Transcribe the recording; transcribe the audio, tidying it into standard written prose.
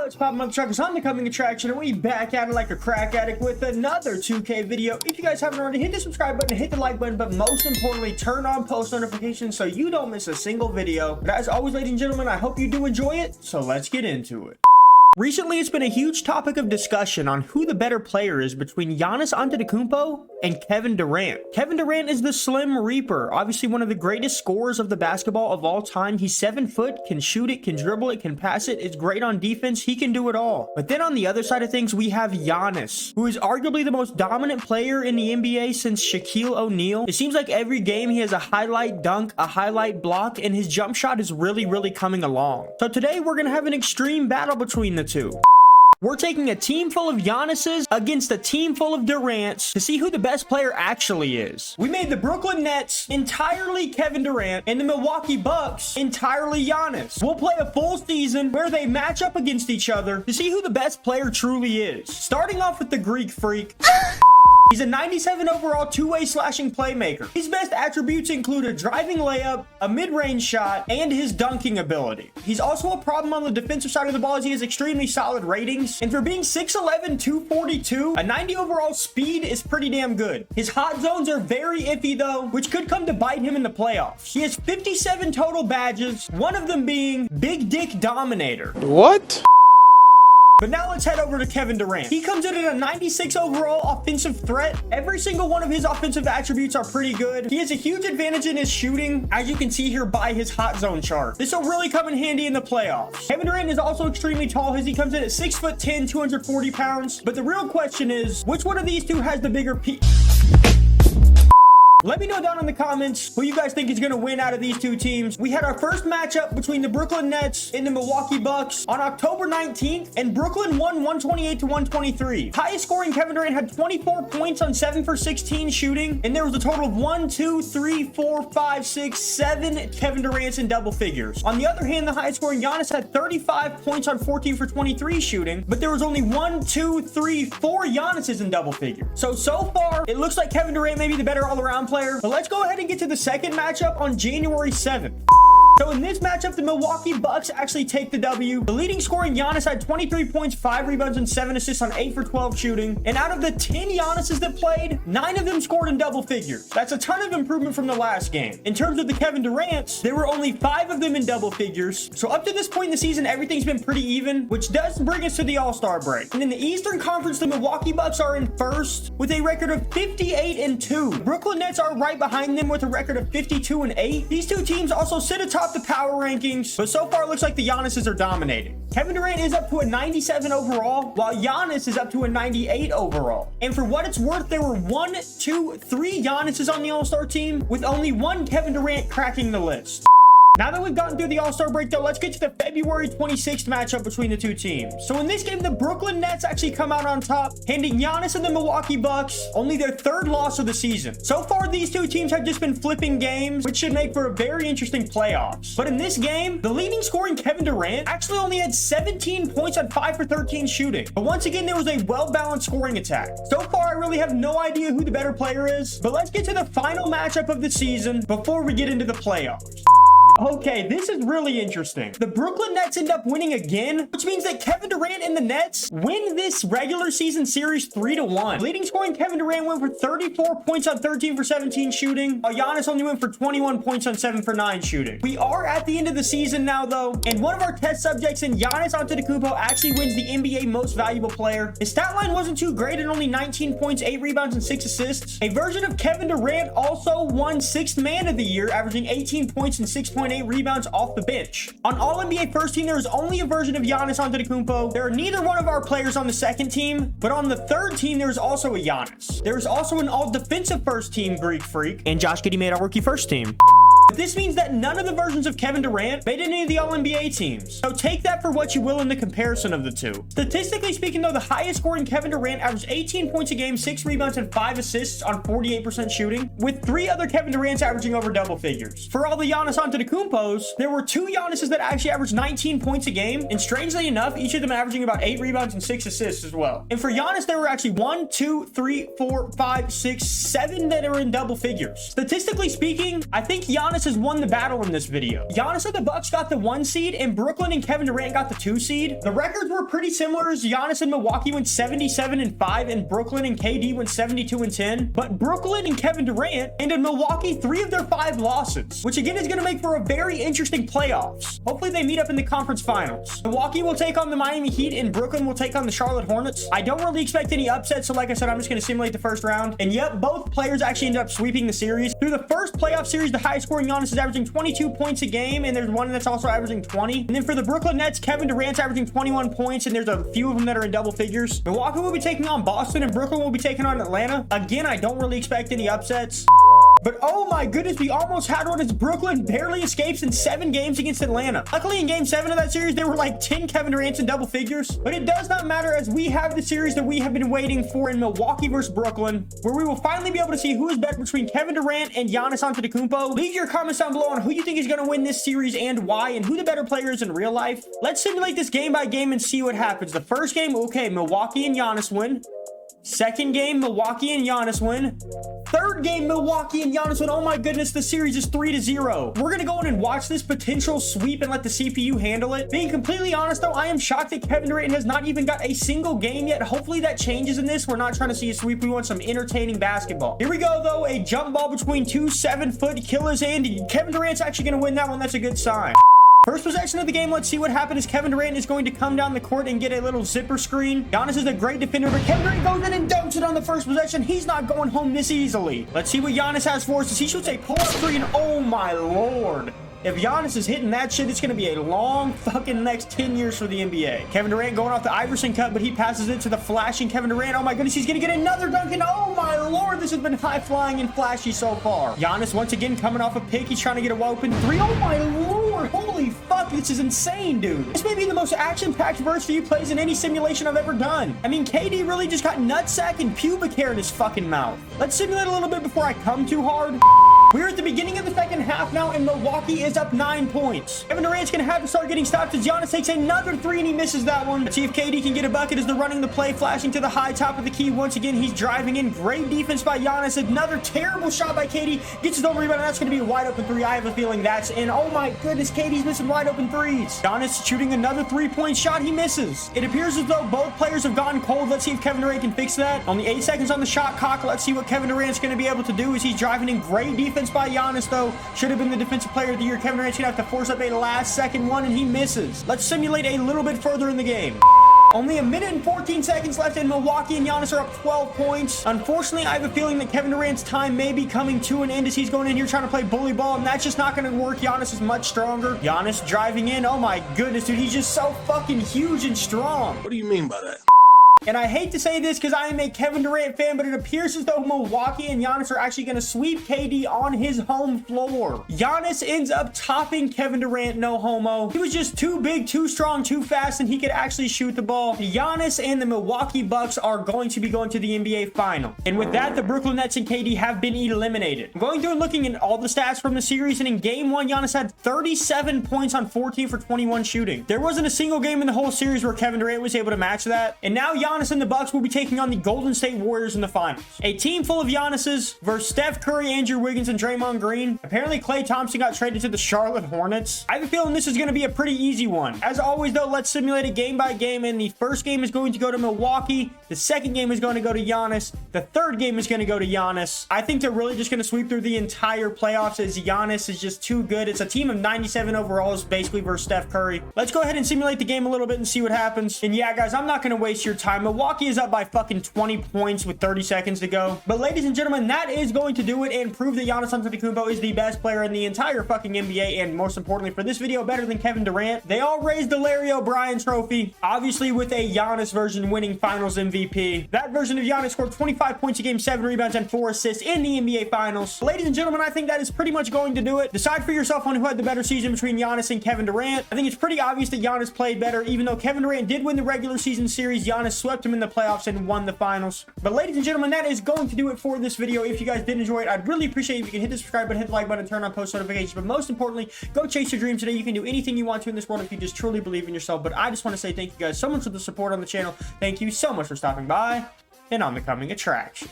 What's poppin', motherfuckers? I'm the coming attraction, and we back at it like a crack addict with another 2K video. If you guys haven't already, hit the subscribe button, hit the like button, but most importantly, turn on post notifications so you don't miss a single video. But as always, ladies and gentlemen, I hope you do enjoy it, so let's get into it. Recently, it's been a huge topic of discussion on who the better player is between Giannis Antetokounmpo and Kevin Durant. Kevin Durant is the Slim Reaper, obviously one of the greatest scorers of the basketball of all time. He's 7 foot, can shoot it, can dribble it, can pass it, is great on defense, he can do it all. But then on the other side of things, we have Giannis, who is arguably the most dominant player in the NBA since Shaquille O'Neal. It seems like every game he has a highlight dunk, a highlight block, and his jump shot is really coming along. So today, we're gonna have an extreme battle between the two. We're taking a team full of Giannis's against a team full of Durant's to see who the best player actually is. We made the Brooklyn Nets entirely Kevin Durant and the Milwaukee Bucks entirely Giannis. We'll play a full season where they match up against each other to see who the best player truly is. Starting off with the Greek Freak. He's a 97 overall two-way slashing playmaker. His best attributes include a driving layup, a mid-range shot, and his dunking ability. He's also a problem on the defensive side of the ball as he has extremely solid ratings. And for being 6'11", 242, a 90 overall speed is pretty damn good. His hot zones are very iffy though, which could come to bite him in the playoffs. He has 57 total badges, one of them being Big Dick Dominator. What? But now let's head over to Kevin Durant. He comes in at a 96 overall offensive threat. Every single one of his offensive attributes are pretty good. He has a huge advantage in his shooting, as you can see here by his hot zone chart. This will really come in handy in the playoffs. Kevin Durant is also extremely tall as he comes in at 6'10", 240 pounds. But the real question is, which one of these two has the bigger peak? Let me know down in the comments who you guys think is going to win out of these two teams. We had our first matchup between the Brooklyn Nets and the Milwaukee Bucks on October 19th, and Brooklyn won 128 to 123. Highest scoring Kevin Durant had 24 points on 7 for 16 shooting, and there was a total of 1, 2, 3, 4, 5, 6, 7 Kevin Durants in double figures. On the other hand, the highest scoring Giannis had 35 points on 14 for 23 shooting, but there was only 1, 2, 3, 4 Giannis's in double figures. So far, it looks like Kevin Durant may be the better all-around player. But let's go ahead and get to the second matchup on January 7th. So in this matchup, the Milwaukee Bucks actually take the W. The leading scoring Giannis had 23 points, 5 rebounds, and 7 assists on 8 for 12 shooting. And out of the 10 Giannis's that played, 9 of them scored in double figures. That's a ton of improvement from the last game. In terms of the Kevin Durant's, there were only 5 of them in double figures. So up to this point in the season, everything's been pretty even, which does bring us to the All-Star break. And in the Eastern Conference, the Milwaukee Bucks are in first with a record of 58-2. Brooklyn Nets are right behind them with a record of 52-8. These two teams also sit atop the power rankings, but so far it looks like the Giannis's are dominating. Kevin Durant is up to a 97 overall, while Giannis is up to a 98 overall. And for what it's worth, there were 1, 2, 3 Giannis's on the All-Star team, with only 1 Kevin Durant cracking the list. Now that we've gotten through the All-Star break, though, let's get to the February 26th matchup between the two teams. So in this game, the Brooklyn Nets actually come out on top, handing Giannis and the Milwaukee Bucks only their 3rd loss of the season. So far, these two teams have just been flipping games, which should make for a very interesting playoffs. But in this game, the leading scoring Kevin Durant actually only had 17 points on 5 for 13 shooting. But once again, there was a well-balanced scoring attack. So far, I really have no idea who the better player is, but let's get to the final matchup of the season before we get into the playoffs. Okay, this is really interesting. The Brooklyn Nets end up winning again, which means that Kevin Durant and the Nets win this regular season series 3-1. Leading scoring Kevin Durant went for 34 points on 13 for 17 shooting, while Giannis only went for 21 points on 7 for 9 shooting. We are at the end of the season now, though, and one of our test subjects in Giannis Antetokounmpo actually wins the NBA Most Valuable Player. His stat line wasn't too great at only 19 points, 8 rebounds, and 6 assists. A version of Kevin Durant also won 6th Man of the Year, averaging 18 points and 6.8 rebounds off the bench. On All-NBA First Team, there is only a version of Giannis Antetokounmpo. There are neither one of our players on the second team, but on the third team, there is also a Giannis. There is also an All-Defensive First Team Greek Freak, and Josh Giddey made our rookie first team. But this means that none of the versions of Kevin Durant made any of the All-NBA teams. So take that for what you will in the comparison of the two. Statistically speaking, though, the highest scoring Kevin Durant averaged 18 points a game, 6 rebounds, and 5 assists on 48% shooting, with 3 other Kevin Durants averaging over double figures. For all the Giannis Antetokounmpos, there were 2 Giannis's that actually averaged 19 points a game, and strangely enough, each of them averaging about 8 rebounds and 6 assists as well. And for Giannis, there were actually 1, 2, 3, 4, 5, 6, 7 that are in double figures. Statistically speaking, I think Giannis Giannis has won the battle in this video. Giannis and the Bucks got the 1 seed, and Brooklyn and Kevin Durant got the 2 seed. The records were pretty similar, as Giannis and Milwaukee went 77-5, and Brooklyn and KD went 72-10. But Brooklyn and Kevin Durant handed Milwaukee 3 of their 5 losses, which again is going to make for a very interesting playoffs. Hopefully they meet up in the conference finals. Milwaukee will take on the Miami Heat, and Brooklyn will take on the Charlotte Hornets. I don't really expect any upsets, so like I said, I'm just going to simulate the first round. And yep, both players actually ended up sweeping the series. Through the first playoff series, the highest scoring Giannis is averaging 22 points a game, and there's one that's also averaging 20. And then for the Brooklyn Nets, Kevin Durant's averaging 21 points, and there's a few of them that are in double figures. Milwaukee will be taking on Boston, and Brooklyn will be taking on Atlanta. Again, I don't really expect any upsets. But oh my goodness, we almost had one as Brooklyn barely escapes in 7 games against Atlanta. Luckily, in game 7 of that series, there were like 10 Kevin Durant's in double figures. But it does not matter, as we have the series that we have been waiting for in Milwaukee versus Brooklyn, where we will finally be able to see who is better between Kevin Durant and Giannis Antetokounmpo. Leave your comments down below on who you think is going to win this series and why, and who the better player is in real life. Let's simulate this game by game and see what happens. The first game, okay, Milwaukee and Giannis win. Second game, Milwaukee and Giannis win. Third game, Milwaukee and Giannis win. Oh my goodness, the series is 3-0. We're gonna go in and watch this potential sweep and let the CPU handle it. Being completely honest though, I am shocked that Kevin Durant has not even got a single game yet. Hopefully that changes in this. We're not trying to see a sweep. We want some entertaining basketball. Here we go though, a jump ball between 2 7-foot killers, and Kevin Durant's actually gonna win that one. That's a good sign. First possession of the game, let's see what happens. Kevin Durant is going to come down the court and get a little zipper screen. Giannis is a great defender, but Kevin Durant goes in and dunks it on the first possession. He's not going home this easily. Let's see what Giannis has for us. He shoots a pull-up three, and oh my lord. If Giannis is hitting that shit, it's going to be a long fucking next 10 years for the NBA. Kevin Durant going off the Iverson cut, but he passes it to the flashing Kevin Durant. Oh my goodness, he's going to get another dunk, and oh my lord, this has been high-flying and flashy so far. Giannis once again coming off a pick. He's trying to get a open 3. Oh my lord, holy fuck, this is insane, dude. This may be the most action-packed first few plays in any simulation I've ever done. I mean, KD really just got nutsack and pubic hair in his fucking mouth. Let's simulate a little bit before I come too hard. We're at the beginning of the second half now, and Milwaukee is up 9 points. Kevin Durant's going to have to start getting stopped as Giannis takes another 3, and he misses that one. Let's see if KD can get a bucket as they're running the play, flashing to the high top of the key. Once again, he's driving in. Great defense by Giannis. Another terrible shot by KD. Gets his own rebound, and that's going to be a wide open 3. I have a feeling that's in. Oh my goodness, KD's missing wide open 3s. Giannis shooting another 3-point shot. He misses. It appears as though both players have gone cold. Let's see if Kevin Durant can fix that. Only 8 seconds on the shot clock. Let's see what Kevin Durant's going to be able to do as he's driving in. Great defense by Giannis, though. Should have been the defensive player of the year. Kevin Durant's gonna have to force up a last-second one, and he misses. Let's simulate a little bit further in the game. Only 1 minute and 14 seconds left, and Milwaukee and Giannis are up 12 points. Unfortunately, I have a feeling that Kevin Durant's time may be coming to an end as he's going in here trying to play bully ball, and that's just not going to work. Giannis is much stronger. Giannis driving in. Oh my goodness, dude, he's just so fucking huge and strong. What do you mean by that? And I hate to say this because I am a Kevin Durant fan, but it appears as though Milwaukee and Giannis are actually going to sweep KD on his home floor. Giannis ends up topping Kevin Durant, no homo. He was just too big, too strong, too fast, and he could actually shoot the ball. Giannis and the Milwaukee Bucks are going to be going to the NBA final. And with that, the Brooklyn Nets and KD have been eliminated. I'm going through and looking at all the stats from the series, and in game 1, Giannis had 37 points on 14 for 21 shooting. There wasn't a single game in the whole series where Kevin Durant was able to match that. And now Giannis and the Bucks will be taking on the Golden State Warriors in the finals. A team full of Giannis's versus Steph Curry, Andrew Wiggins, and Draymond Green. Apparently, Klay Thompson got traded to the Charlotte Hornets. I have a feeling this is going to be a pretty easy one. As always, though, let's simulate it game by game, and the first game is going to go to Milwaukee. The second game is going to go to Giannis. The third game is going to go to Giannis. I think they're really just going to sweep through the entire playoffs as Giannis is just too good. It's a team of 97 overalls, basically, versus Steph Curry. Let's go ahead and simulate the game a little bit and see what happens. And yeah, guys, I'm not going to waste your time. Milwaukee is up by fucking 20 points with 30 seconds to go. But ladies and gentlemen, that is going to do it and prove that Giannis Antetokounmpo is the best player in the entire fucking NBA, and most importantly for this video, better than Kevin Durant. They all raised the Larry O'Brien trophy, obviously with a Giannis version winning finals MVP. That version of Giannis scored 25 points a game, 7 rebounds, and 4 assists in the NBA finals. Ladies and gentlemen, I think that is pretty much going to do it. Decide for yourself on who had the better season between Giannis and Kevin Durant. I think it's pretty obvious that Giannis played better. Even though Kevin Durant did win the regular season series, Giannis swept him in the playoffs and won the finals. But ladies and gentlemen, that is going to do it for this video. If you guys did enjoy it, I'd really appreciate it if you could hit the subscribe button, hit the like button, turn on post notifications. But most importantly, go chase your dreams today. You can do anything you want to in this world if you just truly believe in yourself. But I just want to say thank you guys so much for the support on the channel. Thank you so much for stopping by and on the coming attraction.